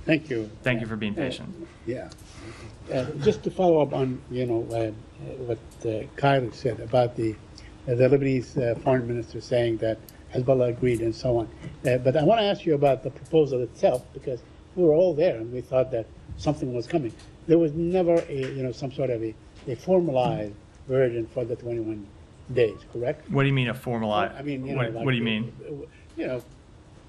Thank you. Thank you for being patient. Yeah. Just to follow up on, what Kyle said about the Lebanese foreign minister saying that Hezbollah agreed and so on. But I want to ask you about the proposal itself, because we were all there and we thought that something was coming. There was never some sort of a formalized version for the 21 days, correct? What do you mean a formalized? I mean, what do you mean?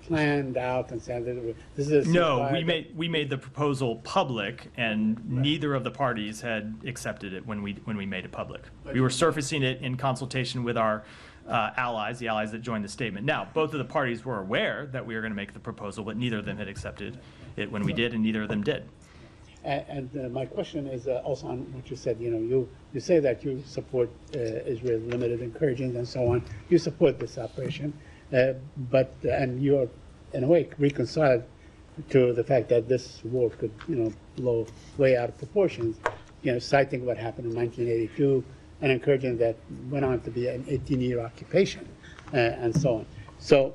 Planned out and said that this is No, we made the proposal public, and neither of the parties had accepted it when we made it public. We were surfacing it in consultation with our allies, the allies that joined the statement. Now, both of the parties were aware that we were going to make the proposal, but neither of them had accepted it when we did, and neither of them did. And my question is also on what you said. You say that you support Israel limited incursions and so on. You support this operation. And you're in a way reconciled to the fact that this war could, blow way out of proportions, citing what happened in 1982 and encouraging that went on to be an 18-year occupation and so on. So,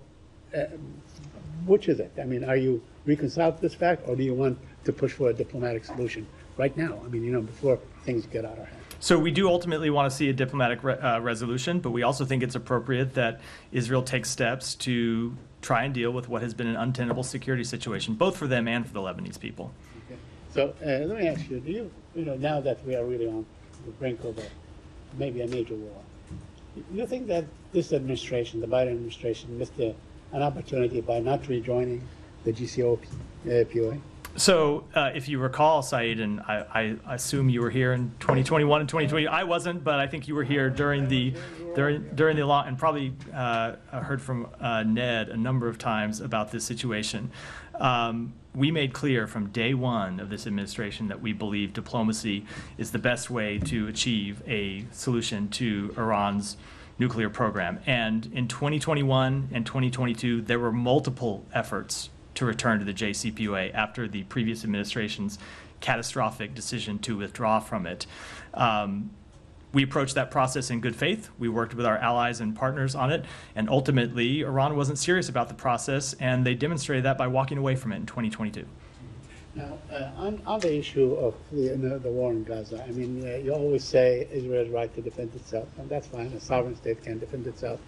which is it? I mean, are you reconciled to this fact, or do you want to push for a diplomatic solution right now? I mean, before things get out of hand. So we do ultimately want to see a diplomatic resolution, but we also think it's appropriate that Israel takes steps to try and deal with what has been an untenable security situation, both for them and for the Lebanese people. Okay. So let me ask you, do you, now that we are really on the brink of maybe a major war, do you think that this administration, the Biden administration, missed an opportunity by not rejoining the GCPOA? So if you recall, Saeed, and I assume you were here in 2021 and 2020. I wasn't, but I think you were here during the law, and probably heard from Ned a number of times about this situation. We made clear from day one of this administration that we believe diplomacy is the best way to achieve a solution to Iran's nuclear program. And in 2021 and 2022, there were multiple efforts to return to the JCPOA after the previous administration's catastrophic decision to withdraw from it. We approached that process in good faith. We worked with our allies and partners on it, and ultimately Iran wasn't serious about the process, and they demonstrated that by walking away from it in 2022. Now, on the issue of the war in Gaza, I mean, you always say Israel's right to defend itself, and that's fine. A sovereign state can defend itself.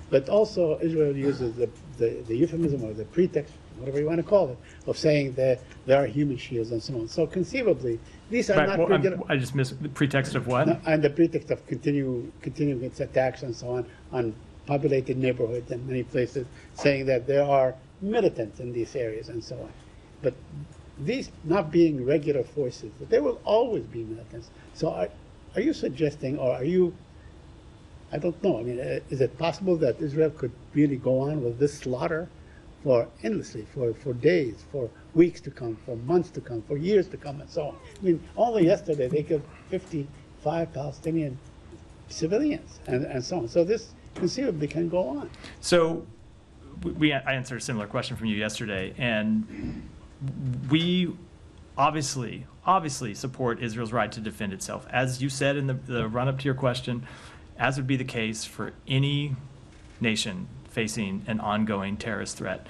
But also Israel uses the euphemism or the pretext, whatever you want to call it, of saying that there are human shields and so on. So conceivably, these are not regular. I just missed the pretext of what? No, and the pretext of continuing its attacks and so on populated neighborhoods and many places, saying that there are militants in these areas and so on. But these not being regular forces, there will always be militants. So are you suggesting, or are you, I don't know, I mean, is it possible that Israel could really go on with this slaughter for endlessly, for days, for weeks to come, for months to come, for years to come, and so on? I mean, only yesterday they killed 55 Palestinian civilians and so on. So this conceivably can go on. So I answered a similar question from you yesterday, and we obviously support Israel's right to defend itself. As you said in the run-up to your question, as would be the case for any nation facing an ongoing terrorist threat.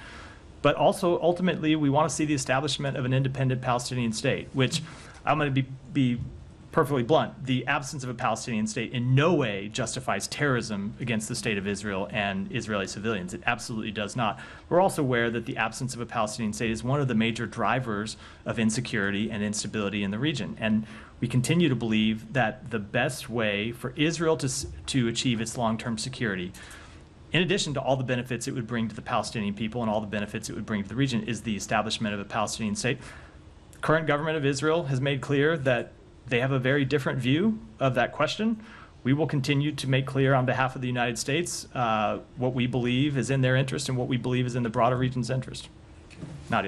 But also, ultimately, we want to see the establishment of an independent Palestinian state, which I'm going to be perfectly blunt. The absence of a Palestinian state in no way justifies terrorism against the state of Israel and Israeli civilians. It absolutely does not. We're also aware that the absence of a Palestinian state is one of the major drivers of insecurity and instability in the region. And we continue to believe that the best way for Israel to achieve its long-term security, in addition to all the benefits it would bring to the Palestinian people and all the benefits it would bring to the region, is the establishment of a Palestinian state. The current government of Israel has made clear that they have a very different view of that question. We will continue to make clear on behalf of the United States what we believe is in their interest and what we believe is in the broader region's interest. Nadia.